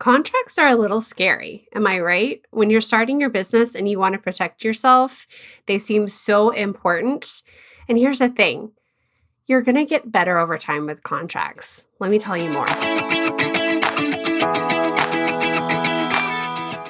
Contracts are a little scary. Am I right? When you're starting your business and you want to protect yourself, they seem so important. And here's the thing, you're going to get better over time with contracts. Let me tell you more.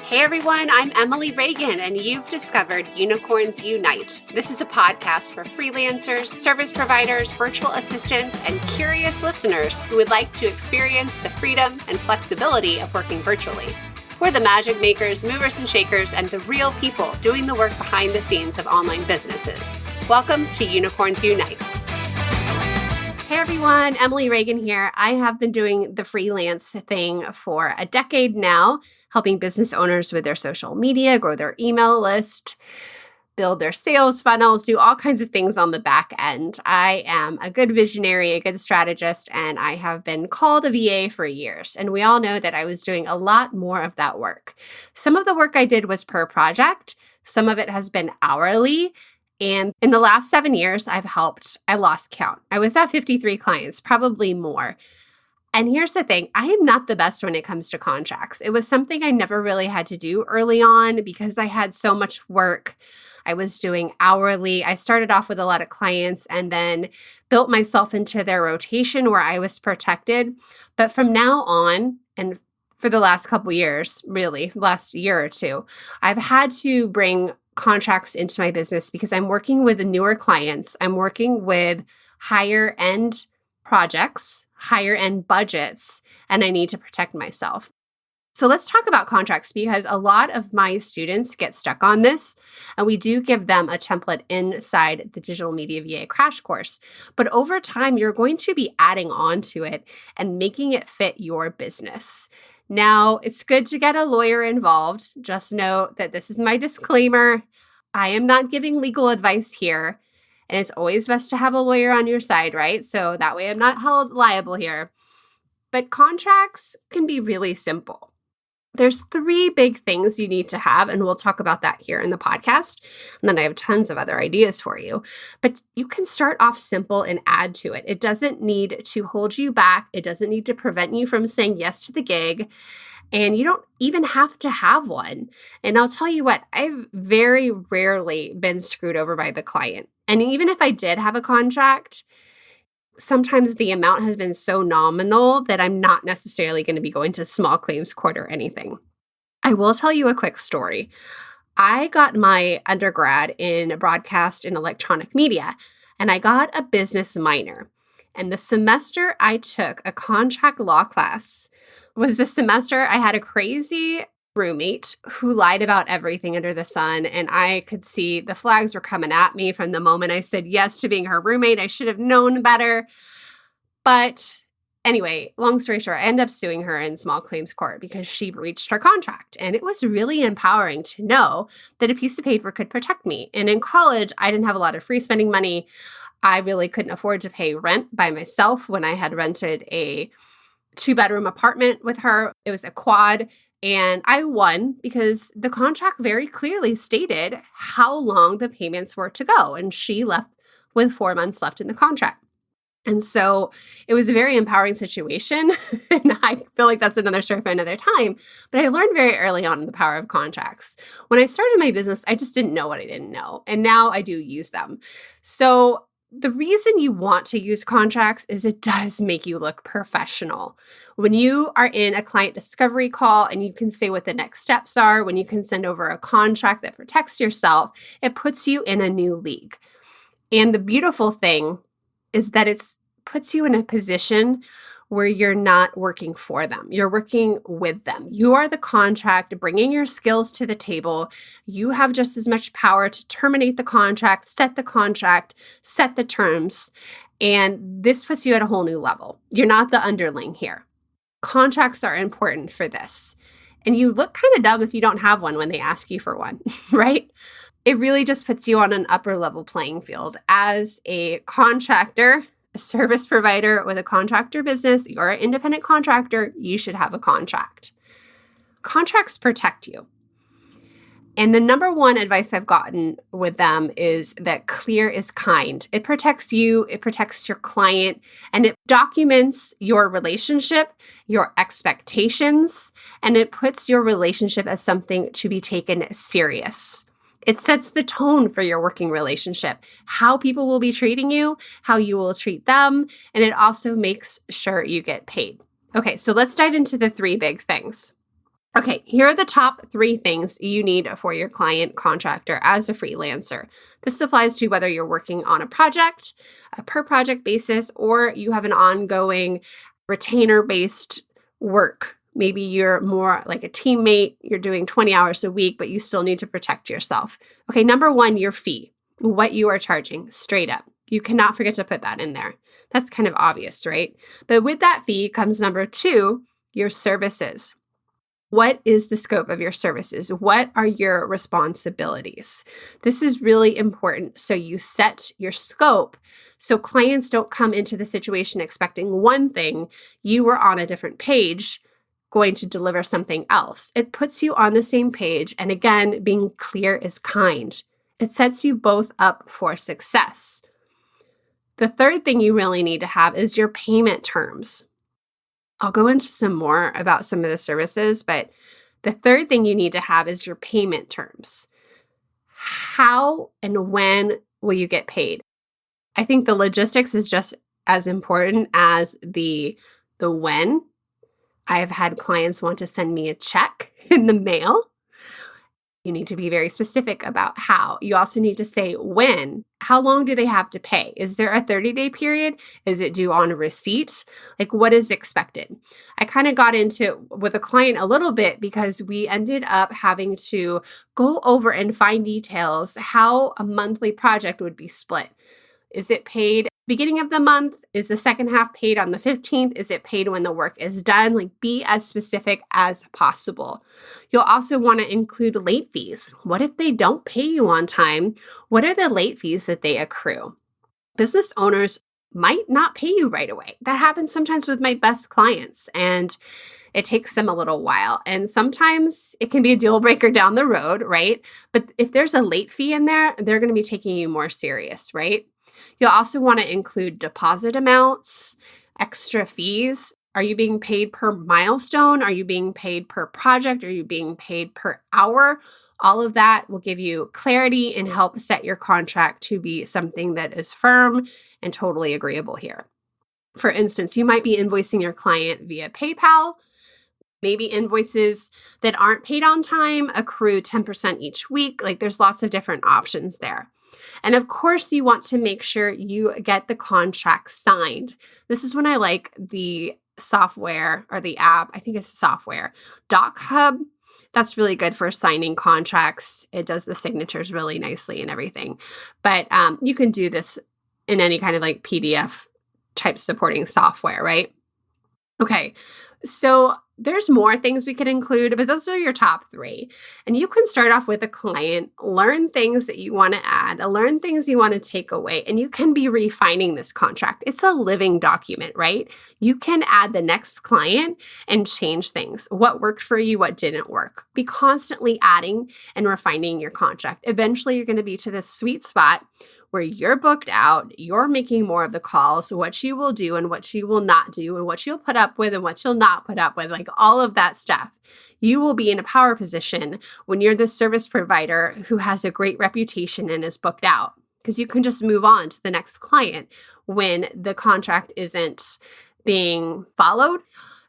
Hey everyone, I'm Emily Reagan, and you've discovered Unicorns Unite. This is a podcast for freelancers, service providers, virtual assistants, and curious listeners who would like to experience the freedom and flexibility of working virtually. We're the magic makers, movers and shakers, and the real people doing the work behind the scenes of online businesses. Welcome to Unicorns Unite. Hey everyone, Emily Reagan here. I have been doing the freelance thing for a decade now, helping business owners with their social media, grow their email list, build their sales funnels, do all kinds of things on the back end. I am a good visionary, a good strategist, and I have been called a VA for years. And we all know that I was doing a lot more of that work. Some of the work I did was per project. Some of it has been hourly. And in the last 7 years, I lost count. I was at 53 clients, probably more. And here's the thing, I am not the best when it comes to contracts. It was something I never really had to do early on because I had so much work. I was doing hourly. I started off with a lot of clients and then built myself into their rotation where I was protected. But from now on, and for the last couple years, really, last year or two, I've had to bring contracts into my business because I'm working with newer clients. I'm working with higher end projects, higher end budgets, and I need to protect myself. So let's talk about contracts because a lot of my students get stuck on this, and we do give them a template inside the Digital Media VA crash course. But over time, you're going to be adding on to it and making it fit your business. Now, it's good to get a lawyer involved. Just note that this is my disclaimer. I am not giving legal advice here, and it's always best to have a lawyer on your side, right? So that way I'm not held liable here. But contracts can be really simple. There's 3 big things you need to have, and we'll talk about that here in the podcast. And then I have tons of other ideas for you. But you can start off simple and add to it. It doesn't need to hold you back. It doesn't need to prevent you from saying yes to the gig. And you don't even have to have one. And I'll tell you what, I've very rarely been screwed over by the client. And even if I did have a contract, sometimes the amount has been so nominal that I'm not necessarily going to be going to small claims court or anything. I will tell you a quick story. I got my undergrad in broadcast and electronic media, and I got a business minor. And the semester I took a contract law class was the semester I had a crazy roommate who lied about everything under the sun. And I could see the flags were coming at me from the moment I said yes to being her roommate. I should have known better. But anyway, long story short, I ended up suing her in small claims court because she breached her contract. And it was really empowering to know that a piece of paper could protect me. And in college, I didn't have a lot of free spending money. I really couldn't afford to pay rent by myself when I had rented a 2-bedroom apartment with her. It was a quad. And I won because the contract very clearly stated how long the payments were to go. And she left with 4 months left in the contract. And so it was a very empowering situation. And I feel like that's another story for another time. But I learned very early on the power of contracts. When I started my business, I just didn't know what I didn't know. And now I do use them. So the reason you want to use contracts is it does make you look professional. When you are in a client discovery call and you can say what the next steps are, when you can send over a contract that protects yourself, it puts you in a new league. And the beautiful thing is that it puts you in a position where you're not working for them. You're working with them. You are the contract, bringing your skills to the table. You have just as much power to terminate the contract, set the terms. And this puts you at a whole new level. You're not the underling here. Contracts are important for this. And you look kind of dumb if you don't have one when they ask you for one, right? It really just puts you on an upper level playing field. As a contractor, a service provider with a contractor business, you're an independent contractor, you should have a contract. Contracts protect you. And the number one advice I've gotten with them is that clear is kind. It protects you, it protects your client, and it documents your relationship, your expectations, and it puts your relationship as something to be taken serious. It sets the tone for your working relationship, how people will be treating you, how you will treat them, and it also makes sure you get paid. Okay, so let's dive into the 3 big things. Okay, here are the top 3 things you need for your client contractor as a freelancer. This applies to whether you're working on a project, a per project basis, or you have an ongoing retainer-based work. Maybe you're more like a teammate, you're doing 20 hours a week, but you still need to protect yourself. Okay, number 1, your fee, what you are charging straight up. You cannot forget to put that in there. That's kind of obvious, right? But with that fee comes number 2, your services. What is the scope of your services? What are your responsibilities? This is really important. So you set your scope so clients don't come into the situation expecting one thing. You were on a different page going to deliver something else. It puts you on the same page. And again, being clear is kind. It sets you both up for success. The third thing you really need to have is your payment terms. I'll go into some more about some of the services, but the third thing you need to have is your payment terms. How and when will you get paid? I think the logistics is just as important as the when. I've had clients want to send me a check in the mail. You need to be very specific about how. You also need to say when. How long do they have to pay? Is there a 30-day period? Is it due on a receipt? Like, what is expected? I kind of got into with a client a little bit because we ended up having to go over and find details how a monthly project would be split. Is it paid beginning of the month? Is the second half paid on the 15th? Is it paid when the work is done? Like, be as specific as possible. You'll also want to include late fees. What if they don't pay you on time? What are the late fees that they accrue? Business owners might not pay you right away. That happens sometimes with my best clients, and it takes them a little while. And sometimes it can be a deal breaker down the road, right? But if there's a late fee in there, they're going to be taking you more serious, right? You'll also want to include deposit amounts, extra fees. Are you being paid per milestone? Are you being paid per project? Are you being paid per hour? All of that will give you clarity and help set your contract to be something that is firm and totally agreeable here. For instance, you might be invoicing your client via PayPal. Maybe invoices that aren't paid on time accrue 10% each week. Like, there's lots of different options there. And of course, you want to make sure you get the contract signed. This is when I like the software or the app. I think it's software. DocHub. That's really good for signing contracts. It does the signatures really nicely and everything. But you can do this in any kind of like PDF type supporting software, right? Okay, so there's more things we could include, but those are your top 3. And you can start off with a client, learn things that you want to add, learn things you want to take away, and you can be refining this contract. It's a living document, right? You can add the next client and change things. What worked for you, what didn't work. Be constantly adding and refining your contract. Eventually, you're going to be to this sweet spot where you're booked out, you're making more of the calls, what you will do and what you will not do, and what you'll put up with and what you'll not put up with, like all of that stuff. You will be in a power position when you're the service provider who has a great reputation and is booked out, because you can just move on to the next client when the contract isn't being followed.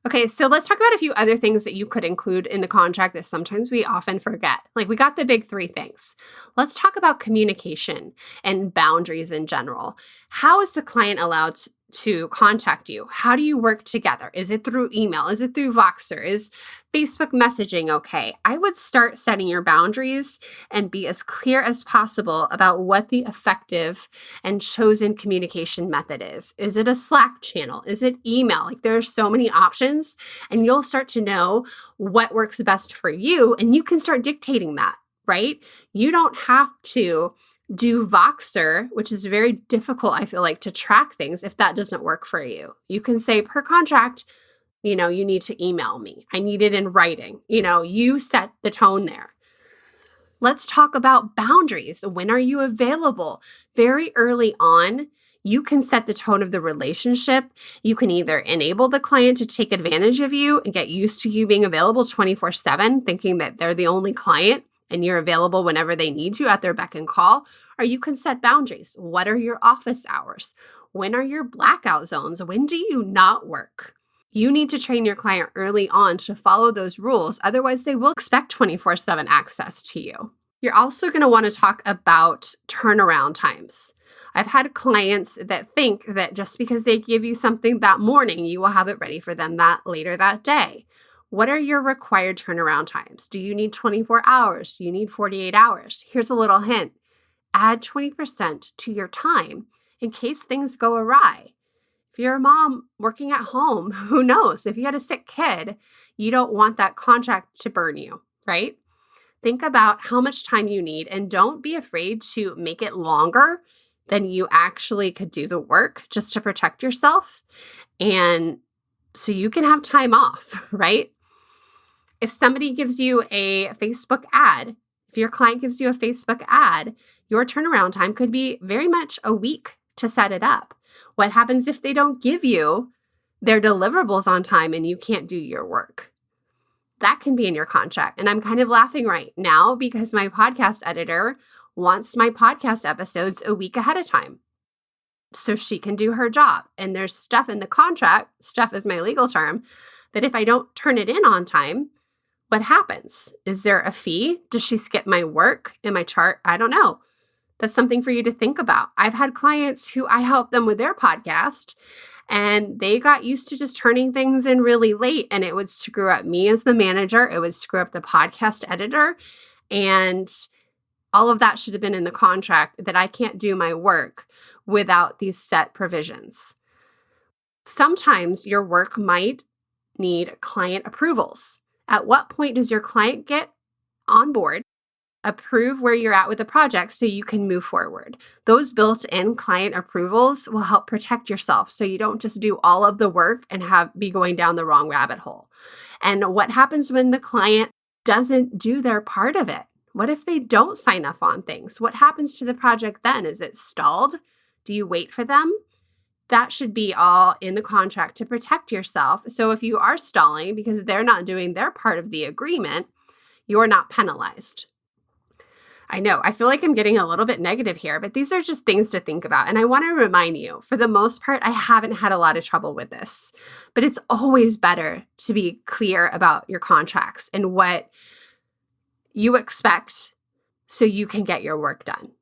Okay, so let's talk about a few other things that you could include in the contract that sometimes we often forget. Like, we got the big 3 things. Let's talk about communication and boundaries in general. How is the client allowed to contact you? How do you work together? Is it through email? Is it through Voxer? Is Facebook messaging okay? I would start setting your boundaries and be as clear as possible about what the effective and chosen communication method is. Is it a Slack channel? Is it email? Like, there are so many options, and you'll start to know what works best for you, and you can start dictating that, right? You don't have to do Voxer, which is very difficult, I feel like, to track things if that doesn't work for you. You can say per contract, you need to email me. I need it in writing. You set the tone there. Let's talk about boundaries. When are you available? Very early on, you can set the tone of the relationship. You can either enable the client to take advantage of you and get used to you being available 24/7, thinking that they're the only client and you're available whenever they need you at their beck and call, or you can set boundaries. What are your office hours? When are your blackout zones? When do you not work? You need to train your client early on to follow those rules. Otherwise, they will expect 24/7 access to you. You're also going to want to talk about turnaround times. I've had clients that think that just because they give you something that morning, you will have it ready for them later that day. What are your required turnaround times? Do you need 24 hours? Do you need 48 hours? Here's a little hint. Add 20% to your time in case things go awry. If you're a mom working at home, who knows? If you had a sick kid, you don't want that contract to burn you, right? Think about how much time you need and don't be afraid to make it longer than you actually could do the work just to protect yourself and so you can have time off, right? If somebody gives you a Facebook ad, if your client gives you a Facebook ad, your turnaround time could be very much a week to set it up. What happens if they don't give you their deliverables on time and you can't do your work? That can be in your contract. And I'm kind of laughing right now because my podcast editor wants my podcast episodes a week ahead of time so she can do her job. And there's stuff in the contract, stuff is my legal term, that if I don't turn it in on time, what happens? Is there a fee? Does she skip my work in my chart? I don't know. That's something for you to think about. I've had clients who I help them with their podcast and they got used to just turning things in really late and it would screw up me as the manager. It would screw up the podcast editor. And all of that should have been in the contract that I can't do my work without these set provisions. Sometimes your work might need client approvals. At what point does your client get on board, approve where you're at with the project so you can move forward? Those built-in client approvals will help protect yourself so you don't just do all of the work and be going down the wrong rabbit hole. And what happens when the client doesn't do their part of it? What if they don't sign up on things? What happens to the project then? Is it stalled? Do you wait for them? That should be all in the contract to protect yourself. So if you are stalling because they're not doing their part of the agreement, you're not penalized. I know, I feel like I'm getting a little bit negative here, but these are just things to think about. And I want to remind you, for the most part, I haven't had a lot of trouble with this, but it's always better to be clear about your contracts and what you expect so you can get your work done.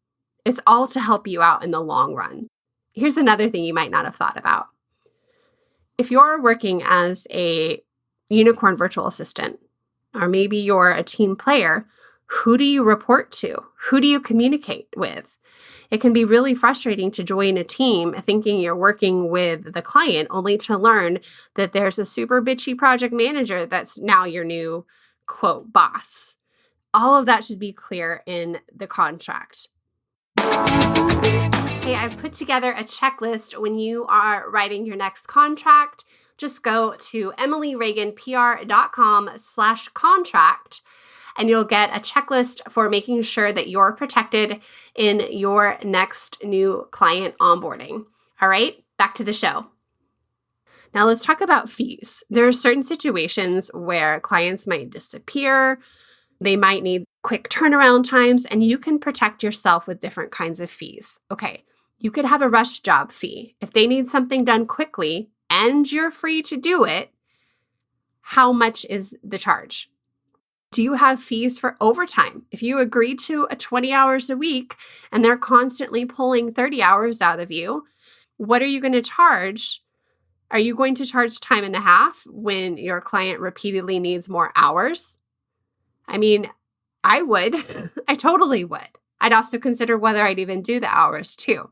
It's all to help you out in the long run. Here's another thing you might not have thought about. If you're working as a unicorn virtual assistant, or maybe you're a team player, who do you report to? Who do you communicate with? It can be really frustrating to join a team thinking you're working with the client only to learn that there's a super bitchy project manager that's now your new, quote, boss. All of that should be clear in the contract. Hey, I've put together a checklist when you are writing your next contract. Just go to emilyreaganpr.com/contract and you'll get a checklist for making sure that you're protected in your next new client onboarding. All right, back to the show. Now let's talk about fees. There are certain situations where clients might disappear. They might need quick turnaround times, and you can protect yourself with different kinds of fees. Okay, you could have a rush job fee. If they need something done quickly and you're free to do it, how much is the charge? Do you have fees for overtime? If you agree to a 20 hours a week and they're constantly pulling 30 hours out of you, what are you going to charge? Are you going to charge time and a half when your client repeatedly needs more hours? I mean, I would. I totally would. I'd also consider whether I'd even do the hours too.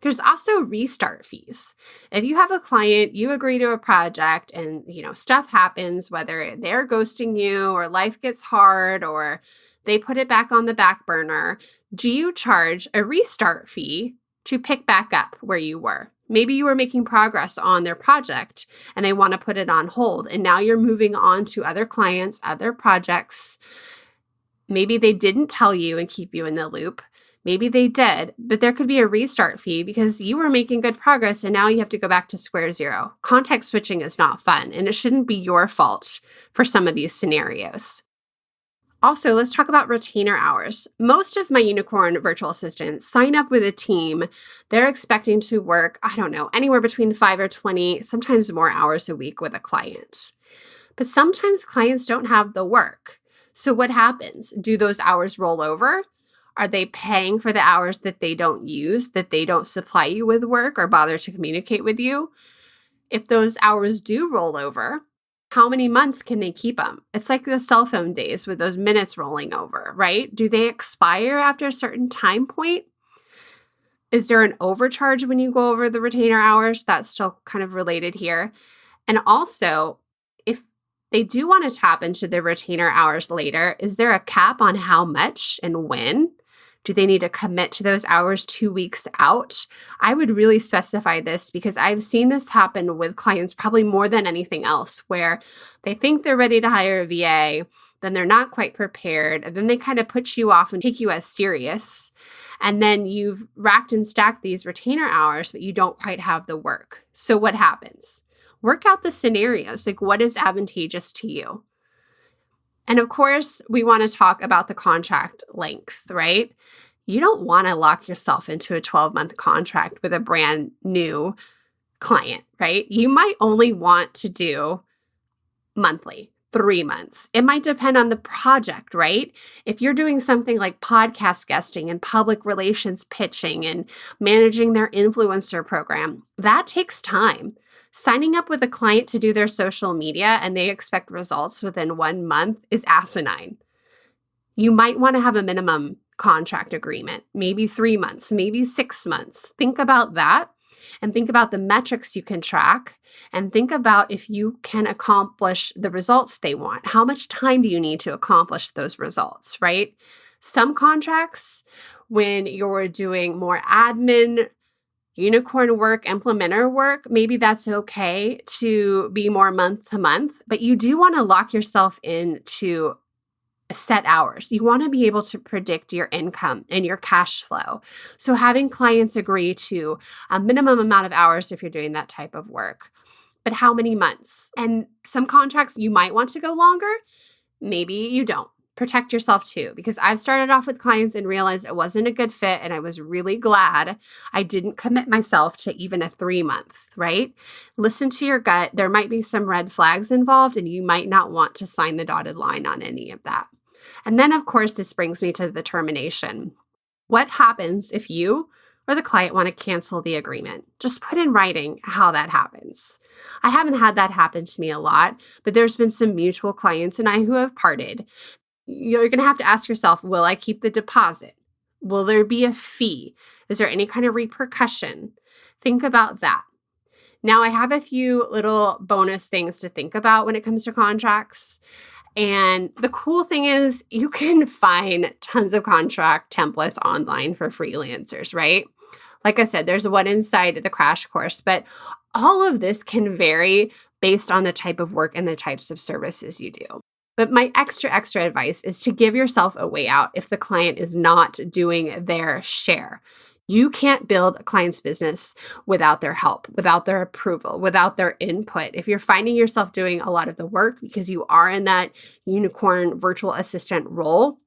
There's also restart fees. If you have a client, you agree to a project and, stuff happens, whether they're ghosting you or life gets hard or they put it back on the back burner, do you charge a restart fee to pick back up where you were? Maybe you were making progress on their project and they want to put it on hold and now you're moving on to other clients, other projects. Maybe they didn't tell you and keep you in the loop. Maybe they did, but there could be a restart fee because you were making good progress and now you have to go back to square zero. Context switching is not fun, and it shouldn't be your fault for some of these scenarios. Also, let's talk about retainer hours. Most of my unicorn virtual assistants sign up with a team. They're expecting to work, anywhere between 5 or 20, sometimes more hours a week with a client. But sometimes clients don't have the work. So what happens? Do those hours roll over? Are they paying for the hours that they don't use, that they don't supply you with work or bother to communicate with you? If those hours do roll over, how many months can they keep them? It's like the cell phone days with those minutes rolling over, right? Do they expire after a certain time point? Is there an overcharge when you go over the retainer hours? That's still kind of related here. And also, if they do want to tap into the retainer hours later, is there a cap on how much and when? Do they need to commit to those hours 2 weeks out? I would really specify this because I've seen this happen with clients probably more than anything else, where they think they're ready to hire a VA, then they're not quite prepared, and then they kind of put you off and take you as serious. And then you've racked and stacked these retainer hours, but you don't quite have the work. So what happens? Work out the scenarios, like what is advantageous to you. And of course, we want to talk about the contract length, right? You don't want to lock yourself into a 12-month contract with a brand new client, right? You might only want to do monthly, 3 months. It might depend on the project, right? If you're doing something like podcast guesting and public relations pitching and managing their influencer program, that takes time. Signing up with a client to do their social media and they expect results within 1 month is asinine. You might want to have a minimum contract agreement, maybe 3 months, maybe 6 months. Think about that and think about the metrics you can track and think about if you can accomplish the results they want. How much time do you need to accomplish those results, right? Some contracts, when you're doing more admin, unicorn work, implementer work, maybe that's okay to be more month to month, but you do want to lock yourself into set hours. You want to be able to predict your income and your cash flow. So having clients agree to a minimum amount of hours if you're doing that type of work, but how many months? And some contracts you might want to go longer, maybe you don't. Protect yourself too, because I've started off with clients and realized it wasn't a good fit. And I was really glad I didn't commit myself to even a 3 month, right? Listen to your gut. There might be some red flags involved and you might not want to sign the dotted line on any of that. And then of course, this brings me to the termination. What happens if you or the client want to cancel the agreement? Just put in writing how that happens. I haven't had that happen to me a lot, but there's been some mutual clients and I who have parted. You're going to have to ask yourself, will I keep the deposit? Will there be a fee? Is there any kind of repercussion? Think about that. Now, I have a few little bonus things to think about when it comes to contracts. And the cool thing is you can find tons of contract templates online for freelancers, right? Like I said, there's one inside the crash course, but all of this can vary based on the type of work and the types of services you do. But my extra advice is to give yourself a way out if the client is not doing their share. You can't build a client's business without their help, without their approval, without their input. If you're finding yourself doing a lot of the work because you are in that unicorn virtual assistant role,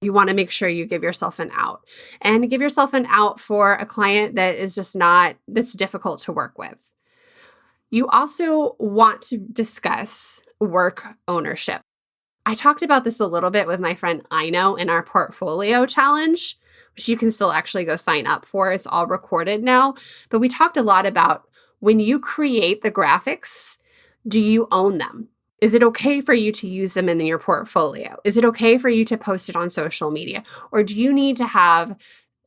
you want to make sure you give yourself an out and give yourself an out for a client that is just that's difficult to work with. You also want to discuss work ownership. I talked about this a little bit with my friend Ino in our portfolio challenge, which you can still actually go sign up for. It's all recorded now. But we talked a lot about when you create the graphics, do you own them? Is it okay for you to use them in your portfolio? Is it okay for you to post it on social media? Or do you need to have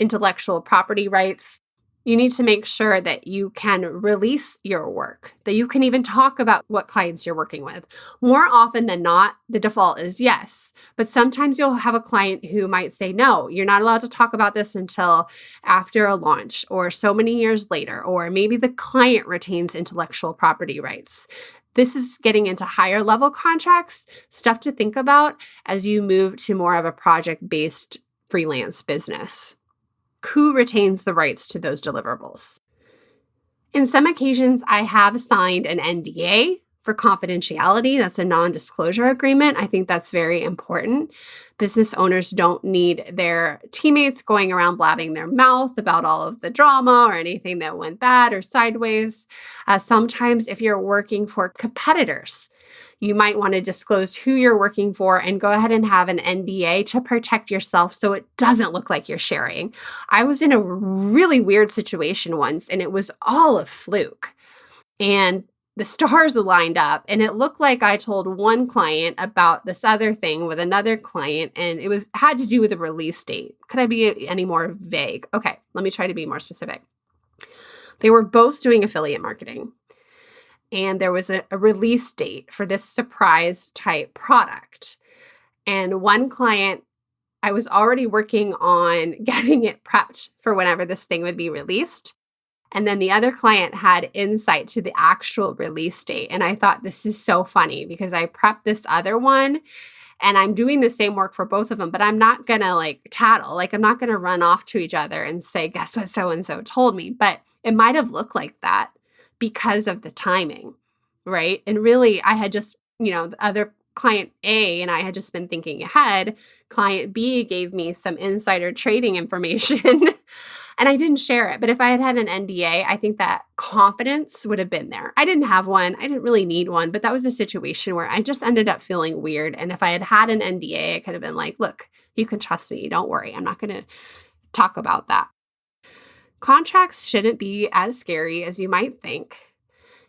intellectual property rights? You need to make sure that you can release your work, that you can even talk about what clients you're working with. More often than not, the default is yes. But sometimes you'll have a client who might say, no, you're not allowed to talk about this until after a launch or so many years later, or maybe the client retains intellectual property rights. This is getting into higher level contracts, stuff to think about as you move to more of a project-based freelance business. Who retains the rights to those deliverables? In some occasions, I have signed an NDA for confidentiality. That's a non-disclosure agreement. I think that's very important. Business owners don't need their teammates going around blabbing their mouth about all of the drama or anything that went bad or sideways. Sometimes if you're working for competitors, you might want to disclose who you're working for and go ahead and have an NDA to protect yourself so it doesn't look like you're sharing. I was in a really weird situation once, and it was all a fluke. And the stars aligned up, and it looked like I told one client about this other thing with another client, and it had to do with a release date. Could I be any more vague? Okay, let me try to be more specific. They were both doing affiliate marketing, and there was a release date for this surprise type product. And one client, I was already working on getting it prepped for whenever this thing would be released. And then the other client had insight to the actual release date. And I thought, this is so funny because I prepped this other one and I'm doing the same work for both of them, but I'm not going to tattle. I'm not going to run off to each other and say, guess what so-and-so told me. But it might have looked like that because of the timing, right? And really, I had just, the other client A and I had just been thinking ahead. Client B gave me some insider trading information and I didn't share it. But if I had had an NDA, I think that confidence would have been there. I didn't have one. I didn't really need one, but that was a situation where I just ended up feeling weird. And if I had had an NDA, I could have been like, look, you can trust me. Don't worry. I'm not going to talk about that. Contracts shouldn't be as scary as you might think.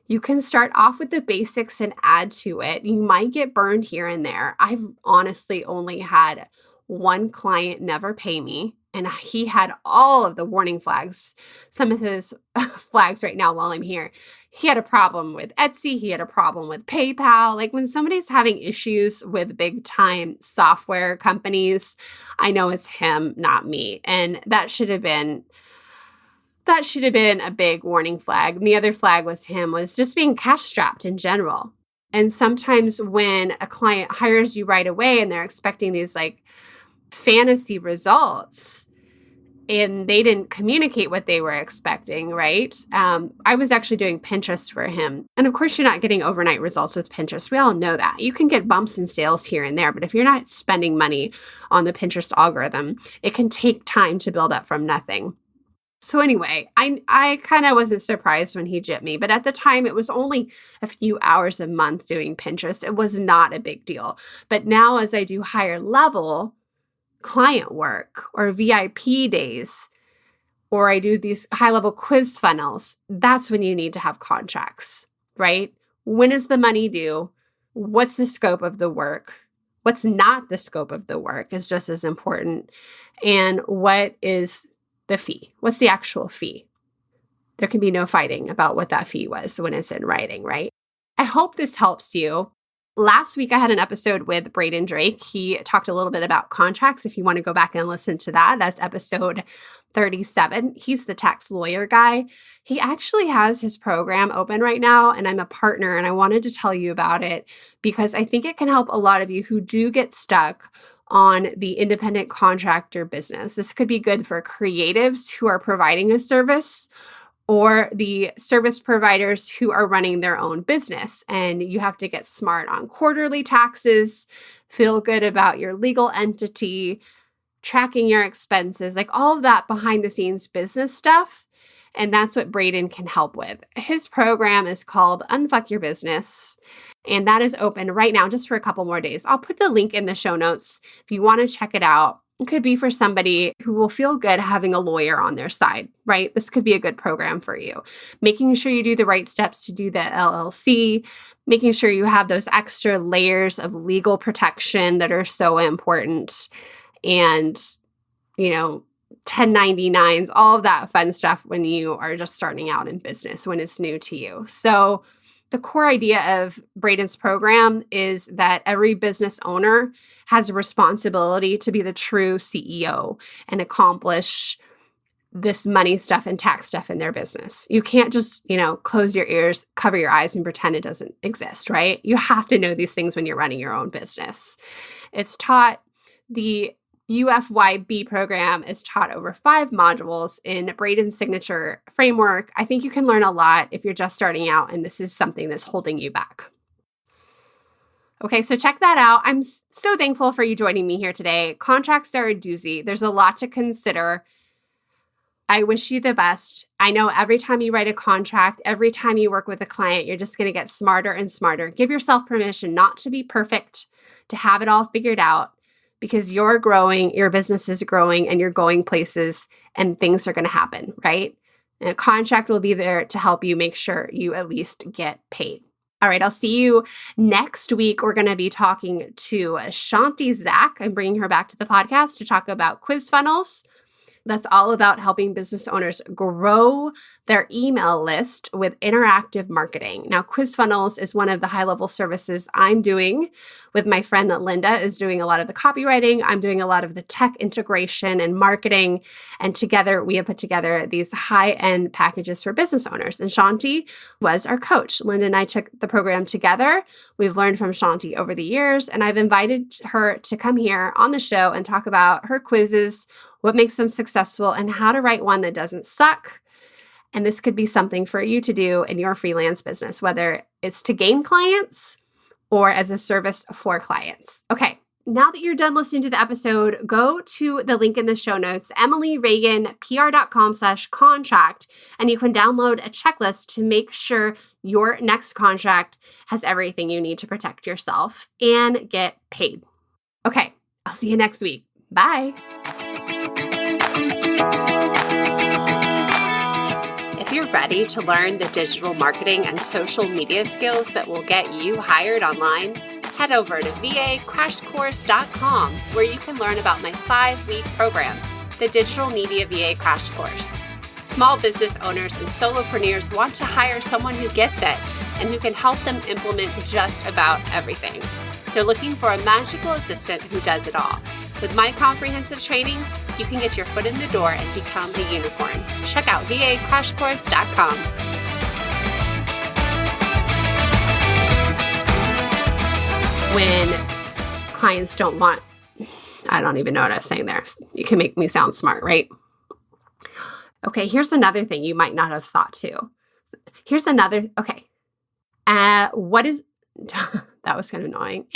You can start off with the basics and add to it. You might get burned here and there. I've honestly only had one client never pay me, and he had all of the warning flags. Some of his flags right now while I'm here. He had a problem with Etsy. He had a problem with PayPal. When somebody's having issues with big time software companies, I know it's him, not me. And that should have been a big warning flag. And the other flag was just being cash strapped in general. And sometimes when a client hires you right away and they're expecting these fantasy results and they didn't communicate what they were expecting, right? I was actually doing Pinterest for him. And of course, you're not getting overnight results with Pinterest. We all know that. You can get bumps in sales here and there, but if you're not spending money on the Pinterest algorithm, it can take time to build up from nothing. So anyway, I kind of wasn't surprised when he gypped me, but at the time it was only a few hours a month doing Pinterest. It was not a big deal. But now as I do higher level client work or VIP days, or I do these high level quiz funnels, that's when you need to have contracts, right? When is the money due? What's the scope of the work? What's not the scope of the work is just as important. And what is the fee? What's the actual fee? There can be no fighting about what that fee was when it's in writing, right? I hope this helps you. Last week, I had an episode with Braden Drake. He talked a little bit about contracts. If you want to go back and listen to that, that's episode 37. He's the tax lawyer guy. He actually has his program open right now, and I'm a partner, and I wanted to tell you about it because I think it can help a lot of you who do get stuck on the independent contractor business. This could be good for creatives who are providing a service or the service providers who are running their own business. And you have to get smart on quarterly taxes, feel good about your legal entity, tracking your expenses, all of that behind the scenes business stuff. And that's what Braden can help with. His program is called Unfuck Your Business. And that is open right now just for a couple more days. I'll put the link in the show notes if you want to check it out. It could be for somebody who will feel good having a lawyer on their side, right? This could be a good program for you. Making sure you do the right steps to do the LLC, making sure you have those extra layers of legal protection that are so important. And, 1099s, all of that fun stuff when you are just starting out in business, when it's new to you. So the core idea of Braden's program is that every business owner has a responsibility to be the true CEO and accomplish this money stuff and tax stuff in their business. You can't just, close your ears, cover your eyes, and pretend it doesn't exist, right? You have to know these things when you're running your own business. It's taught, the UFYB program is taught over 5 modules in Braden's signature framework. I think you can learn a lot if you're just starting out and this is something that's holding you back. Okay, so check that out. I'm so thankful for you joining me here today. Contracts are a doozy. There's a lot to consider. I wish you the best. I know every time you write a contract, every time you work with a client, you're just going to get smarter and smarter. Give yourself permission not to be perfect, to have it all figured out, because you're growing, your business is growing, and you're going places and things are going to happen, right? And a contract will be there to help you make sure you at least get paid. All right, I'll see you next week. We're going to be talking to Shanti Zach. I'm bringing her back to the podcast to talk about quiz funnels. That's all about helping business owners grow their email list with interactive marketing. Now, quiz funnels is one of the high-level services I'm doing with my friend Linda is doing a lot of the copywriting. I'm doing a lot of the tech integration and marketing. And together, we have put together these high-end packages for business owners. And Shanti was our coach. Linda and I took the program together. We've learned from Shanti over the years, and I've invited her to come here on the show and talk about her quizzes, what makes them successful, and how to write one that doesn't suck. And this could be something for you to do in your freelance business, whether it's to gain clients or as a service for clients. Okay, now that you're done listening to the episode, go to the link in the show notes, emilyreaganpr.com/contract, and you can download a checklist to make sure your next contract has everything you need to protect yourself and get paid. Okay, I'll see you next week. Bye. If you're ready to learn the digital marketing and social media skills that will get you hired online, head over to vacrashcourse.com, where you can learn about my 5-week program, the Digital Media VA Crash Course. Small business owners and solopreneurs want to hire someone who gets it and who can help them implement just about everything. They're looking for a magical assistant who does it all. With my comprehensive training, you can get your foot in the door and become a unicorn. Check out vacrashcourse.com. When clients don't want, I don't even know what I was saying there. You can make me sound smart, right? Okay, here's another thing you might not have thought to. What is, that was kind of annoying.